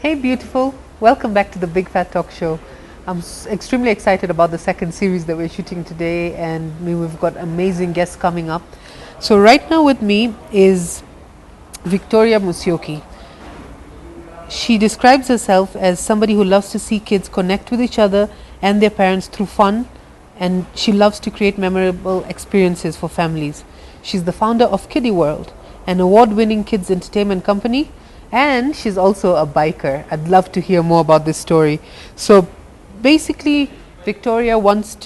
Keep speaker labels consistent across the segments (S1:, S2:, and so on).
S1: Hey beautiful, welcome back to the Big Fat Talk Show. I'm extremely excited about the second series that we're shooting today, and we've got amazing guests coming up. So right now with me is Victoria Musyoki. She describes herself as somebody who loves to see kids connect with each other and their parents through fun, and she loves to create memorable experiences for families. She's the founder of Kiddie World, an award-winning kids entertainment company, and she's also a biker. I'd love to hear more about this story. So basically, Victoria wants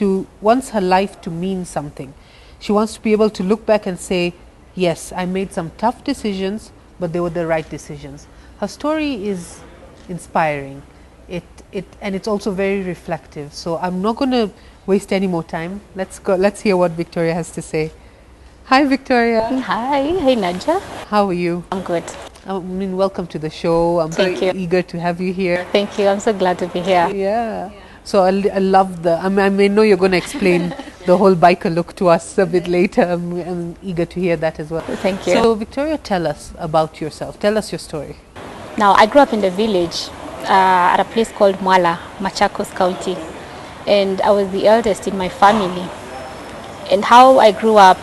S1: her life to mean something. She wants to be able to look back and say, yes, I made some tough decisions, but they were the right decisions. Her story is inspiring. And it's also very reflective. So I'm not going to waste any more time. Let's hear what Victoria has to say. Hi Victoria.
S2: Hi, hey Najda.
S1: How are you?
S2: I'm good.
S1: Welcome to the show. I'm
S2: Thank
S1: very
S2: you.
S1: eager to have you here.
S2: Thank you. I'm so glad to be here.
S1: Yeah. So I love I know you're going to explain the whole biker look to us a bit later. I'm eager to hear that as well.
S2: Thank you.
S1: So Victoria, tell us about yourself. Tell us your story.
S2: Now, I grew up in the village at a place called Mwala, Machakos County, and I was the eldest in my family. And how I grew up,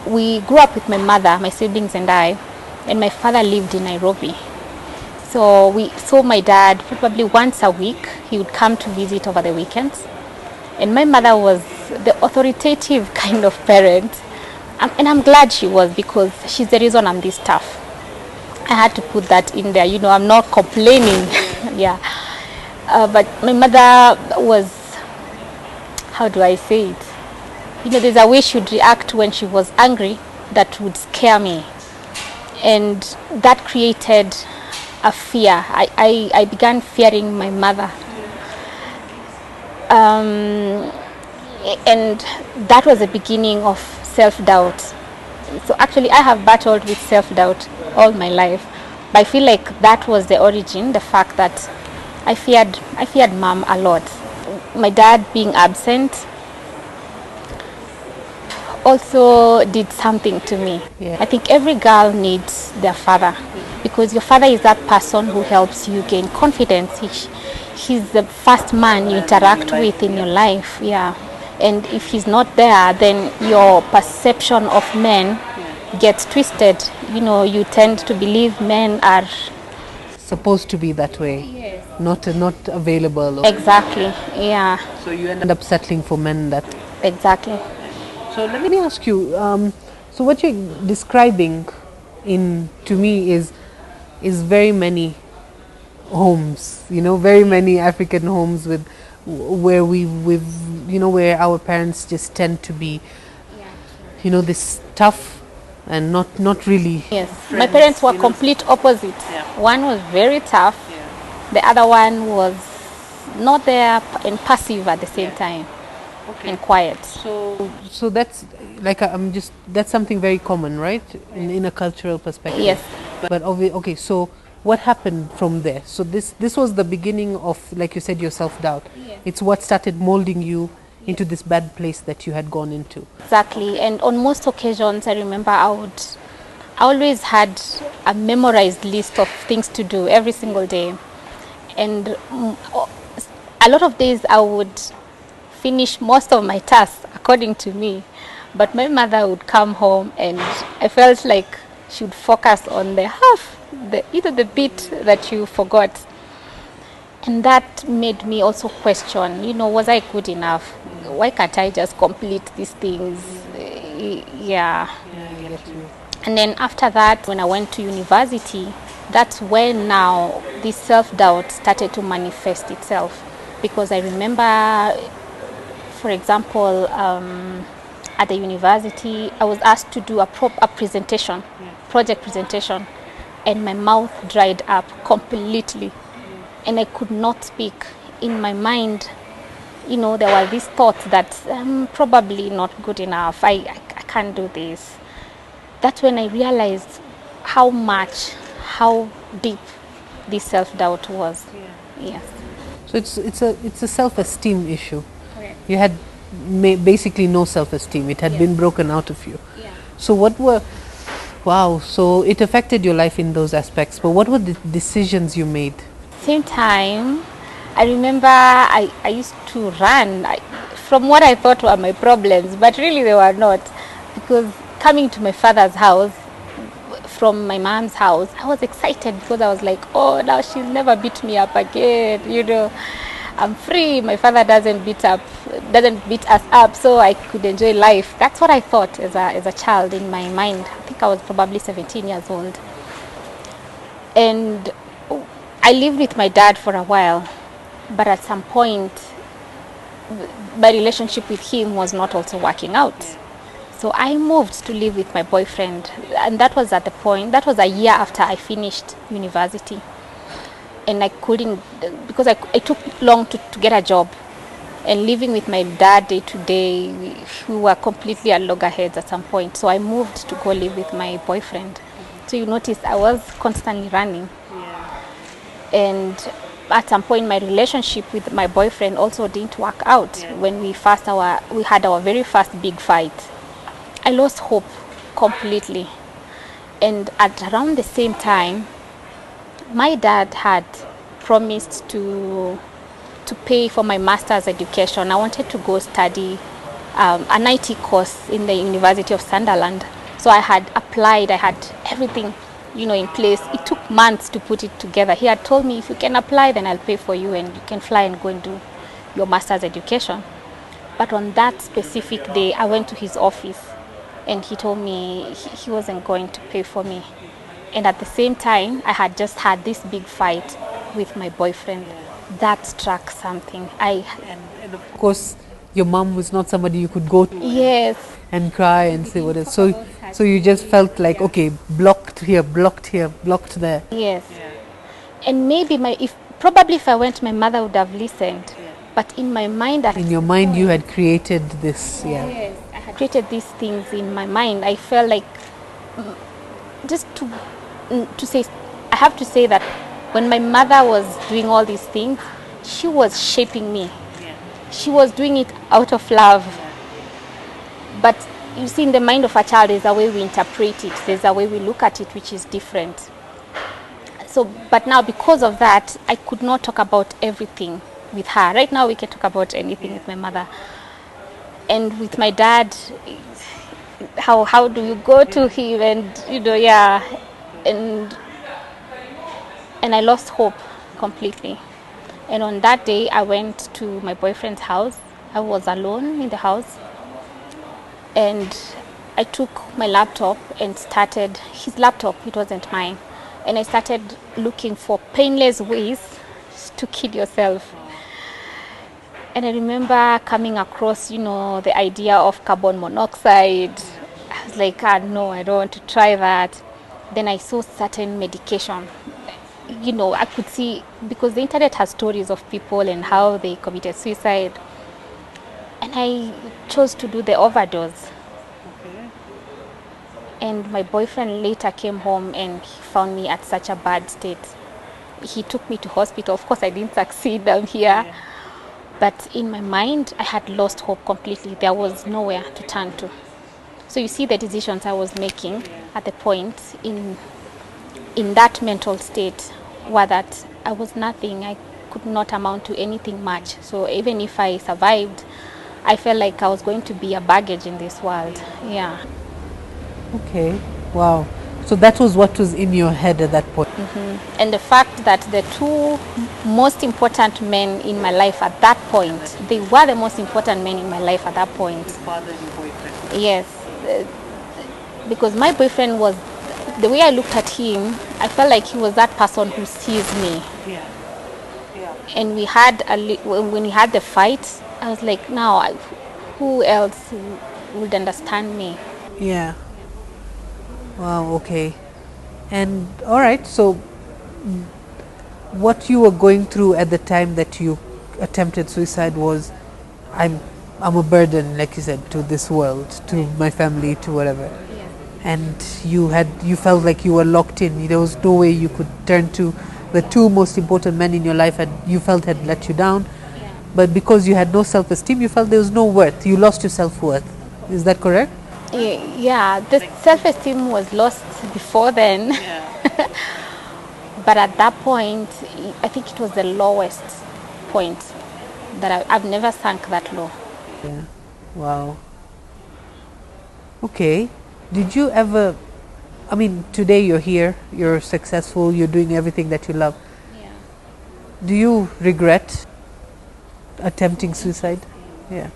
S2: we grew up with my mother, my siblings and I, and my father lived in Nairobi. So we saw my dad probably once a week. He would come to visit over the weekends. And my mother was the authoritative kind of parent. And I'm glad she was, because she's the reason I'm this tough. I had to put that in there. I'm not complaining. Yeah. But my mother was, how do I say it? There's a way she'd react when she was angry that would scare me. And that created a fear. I began fearing my mother. And that was the beginning of self-doubt. So actually I have battled with self-doubt all my life. But I feel like that was the origin, the fact that I feared mom a lot. My dad being absent also did something to me.
S1: Yeah.
S2: I think every girl needs their father, because your father is that person who helps you gain confidence. He's the first man you interact with in your life. Yeah. And if he's not there, then your perception of men gets twisted. You tend to believe men are
S1: Supposed to be that way.
S2: Yes.
S1: Not available.
S2: Exactly. Yeah.
S1: So you end up settling for men that.
S2: Exactly.
S1: So let me ask you, so what you're describing to me is very many homes, very many African homes where where our parents just tend to be, this tough and not really.
S2: Yes. My parents were complete opposite.
S1: Yeah.
S2: One was very tough.
S1: Yeah.
S2: The other one was not there and passive at the same time.
S1: Okay.
S2: And quiet.
S1: So that's like that's something very common, right? In a cultural perspective.
S2: Yes.
S1: But okay, so what happened from there? So this was the beginning of, like you said, your self-doubt.
S2: Yes.
S1: It's what started molding you into this bad place that you had gone into.
S2: Exactly. And on most occasions, I remember I always had a memorized list of things to do every single day. And a lot of days I would finish most of my tasks according to me, but my mother would come home and I felt like she would focus on the bit that you forgot, and that made me also question, was I good enough? Why can't I just complete these things? Yeah.
S1: I get you.
S2: And then after that, when I went to university, that's when now this self-doubt started to manifest itself, because I remember, for example, at the university, I was asked to do a presentation, project presentation, and my mouth dried up completely, and I could not speak. In my mind, there were these thoughts that I'm probably not good enough. I can't do this. That's when I realized how deep this self-doubt was. Yeah. Yes.
S1: So it's a self-esteem issue.
S2: Correct.
S1: You had basically no self-esteem. It had been broken out of you.
S2: Yeah.
S1: So what were Wow, so it affected your life in those aspects. But what were the decisions you made?
S2: Same time, I remember I used to run from what I thought were my problems, but really they were not. Because coming to my father's house from my mom's house, I was excited because I was like, oh, now she's never beat me up again, you know. I'm free. My father doesn't beat us up, so I could enjoy life. That's what I thought as a child in my mind. I think I was probably 17 years old. And I lived with my dad for a while, but at some point, my relationship with him was not also working out. So I moved to live with my boyfriend, and that was a year after I finished university. And I couldn't, because I took long to get a job. And living with my dad day to day, we were completely at loggerheads at some point. So I moved to go live with my boyfriend. So you notice I was constantly running. And at some point, my relationship with my boyfriend also didn't work out. When we had our very first big fight. I lost hope completely. And at around the same time, my dad had promised to pay for my master's education. I wanted to go study an IT course in the University of Sunderland. So I had applied, I had everything, in place. It took months to put it together. He had told me, if you can apply, then I'll pay for you and you can fly and go and do your master's education. But on that specific day, I went to his office and he told me he wasn't going to pay for me. And at the same time, I had just had this big fight with my boyfriend. That struck something.
S1: And of course, your mom was not somebody you could go to.
S2: Yes.
S1: And cry and say what else. So you just felt like, okay, blocked here, blocked there.
S2: Yes. And maybe if I went, my mother would have listened. But in my mind,
S1: in your mind, you had created this.
S2: Yes, I had created these things in my mind. I felt like just to say, I have to say that when my mother was doing all these things, she was shaping me. She was doing it out of love. But you see, in the mind of a child, there's a way we interpret it. There's a way we look at it, which is different. So, but now because of that, I could not talk about everything with her. Right now, we can talk about anything with my mother. And with my dad, how do you go to him? And I lost hope completely. And on that day, I went to my boyfriend's house. I was alone in the house. And I took my laptop and started, his laptop, it wasn't mine. And I started looking for painless ways to kill yourself. And I remember coming across, the idea of carbon monoxide. I was like, no, I don't want to try that. Then I saw certain medication. I could see, because the internet has stories of people and how they committed suicide. And I chose to do the overdose. Okay. And my boyfriend later came home and he found me at such a bad state. He took me to hospital. Of course, I didn't succeed down here. Yeah. But in my mind, I had lost hope completely. There was nowhere to turn to. So you see the decisions I was making at the point in that mental state were that I was nothing. I could not amount to anything much. So even if I survived, I felt like I was going to be a baggage in this world. Yeah.
S1: Okay. Wow. So that was what was in your head at that point.
S2: Mm-hmm. And the fact that the two most important men in my life at that point, they were the most important men in my life at that point.
S1: Your father and your boyfriend.
S2: Yes. Because my boyfriend was, the way I looked at him, I felt like he was that person who sees me.
S1: Yeah. Yeah.
S2: And when we had the fight, I was like, now, who else would understand me?
S1: Yeah. Wow, okay. And all right, so what you were going through at the time that you attempted suicide was, I'm a burden, like you said, to this world, to my family, to whatever.
S2: Yeah.
S1: And you felt like you were locked in. There was no way you could turn to the two most important men in your life you felt had let you down.
S2: Yeah.
S1: But because you had no self-esteem, you felt there was no worth. You lost your self-worth. Is that correct?
S2: Yeah, the self-esteem was lost before then. But at that point, I think it was the lowest point that I've never sunk that low.
S1: Yeah. Wow. Okay. Did you ever, I mean, today you're here, you're successful, you're doing everything that you love.
S2: Yeah.
S1: Do you regret attempting suicide? Yeah.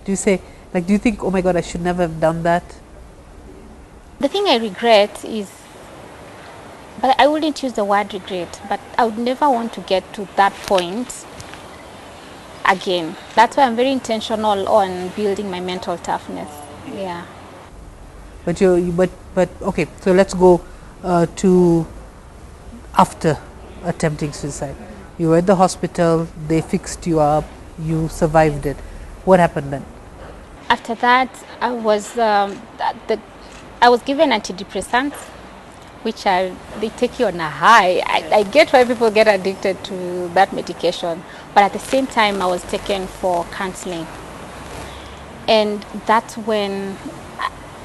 S1: Do you say, like, do you think, oh my God, I should never have done that?
S2: The thing I regret is, but I wouldn't use the word regret, but I would never want to get to that point again. That's why I'm very intentional on building my mental toughness. Yeah.
S1: But okay, so let's go to after attempting suicide. You were at the hospital, they fixed you up, you survived it. What happened then?
S2: After that, I was given antidepressants, which they take you on a high. I get why people get addicted to that medication, but at the same time, I was taken for counseling, and that's when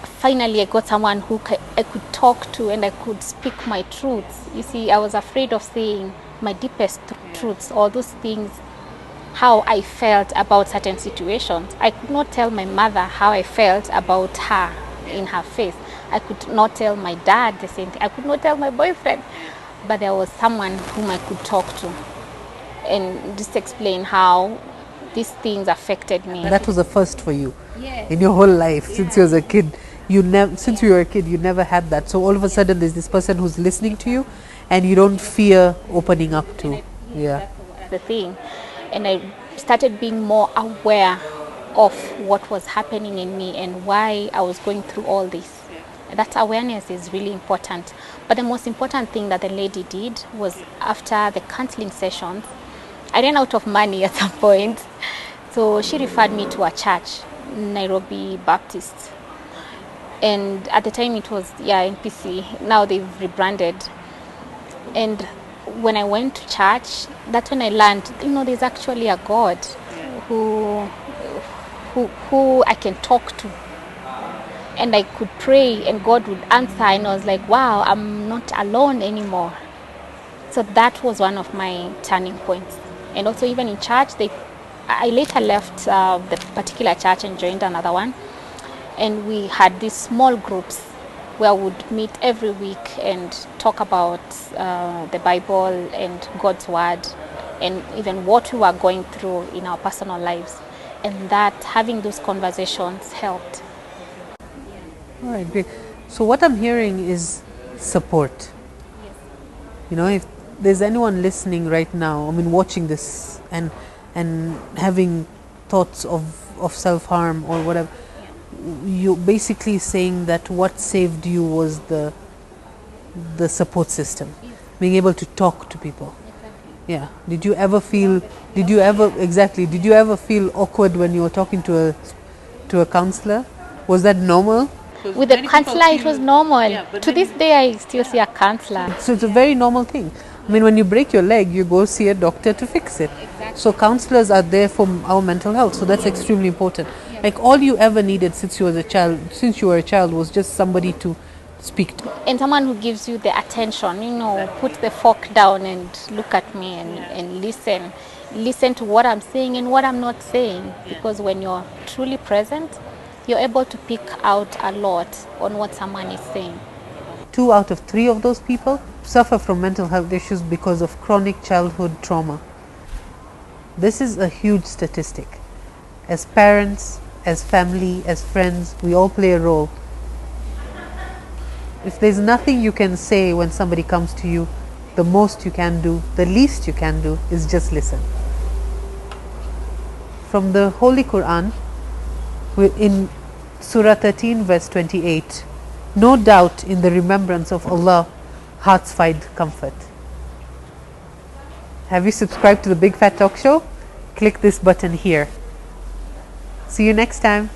S2: finally I got someone who I could talk to and I could speak my truths. You see, I was afraid of saying my deepest truths, all those things, how I felt about certain situations. I could not tell my mother how I felt about her in her face. I could not tell my dad the same thing. I could not tell my boyfriend. But there was someone whom I could talk to and just explain how these things affected me.
S1: That was a first for you.
S2: Yes.
S1: In your whole life since you was a kid. Since you were a kid, you never had that. So all of a sudden there's this person who's listening to you and you don't fear opening up to. Yeah.
S2: That's the thing. And I started being more aware of what was happening in me and why I was going through all this. That awareness is really important. But the most important thing that the lady did was, after the counseling sessions, I ran out of money at some point. So she referred me to a church, Nairobi Baptist. And at the time it was, NPC. Now they've rebranded. And when I went to church, that's when I learned, there's actually a God who I can talk to. And I could pray and God would answer, and I was like, wow, I'm not alone anymore. So that was one of my turning points. And also even in church, I later left the particular church and joined another one. And we had these small groups where we would meet every week and talk about the Bible and God's word and even what we were going through in our personal lives. And that having those conversations helped.
S1: All right, great. So what I'm hearing is support. Yes. If there's anyone listening right now, watching this and having thoughts of self-harm or whatever, you're basically saying that what saved you was the support system, being able to talk to people. Yeah. Did you ever feel awkward when you were talking to a counselor? Was that normal?
S2: With the counselor, it was normal. Yeah, to this day, I still see a counselor.
S1: So it's a very normal thing. When you break your leg, you go see a doctor to fix it. Exactly. So counselors are there for our mental health. So that's extremely important. Yeah. Like, all you ever needed since you were a child, was just somebody to speak to.
S2: And someone who gives you the attention, put the fork down and look at me and listen. Listen to what I'm saying and what I'm not saying. Because when you're truly present, you're able to pick out a lot on what someone is saying.
S1: 2 out of 3 of those people suffer from mental health issues because of chronic childhood trauma. This is a huge statistic. As parents, as family, as friends, we all play a role. If there's nothing you can say when somebody comes to you, the most you can do, the least you can do, is just listen. From the Holy Quran, in Surah 13 verse 28, no doubt in the remembrance of Allah, hearts find comfort. Have you subscribed to the Big Fat Talk Show? Click this button here. See you next time.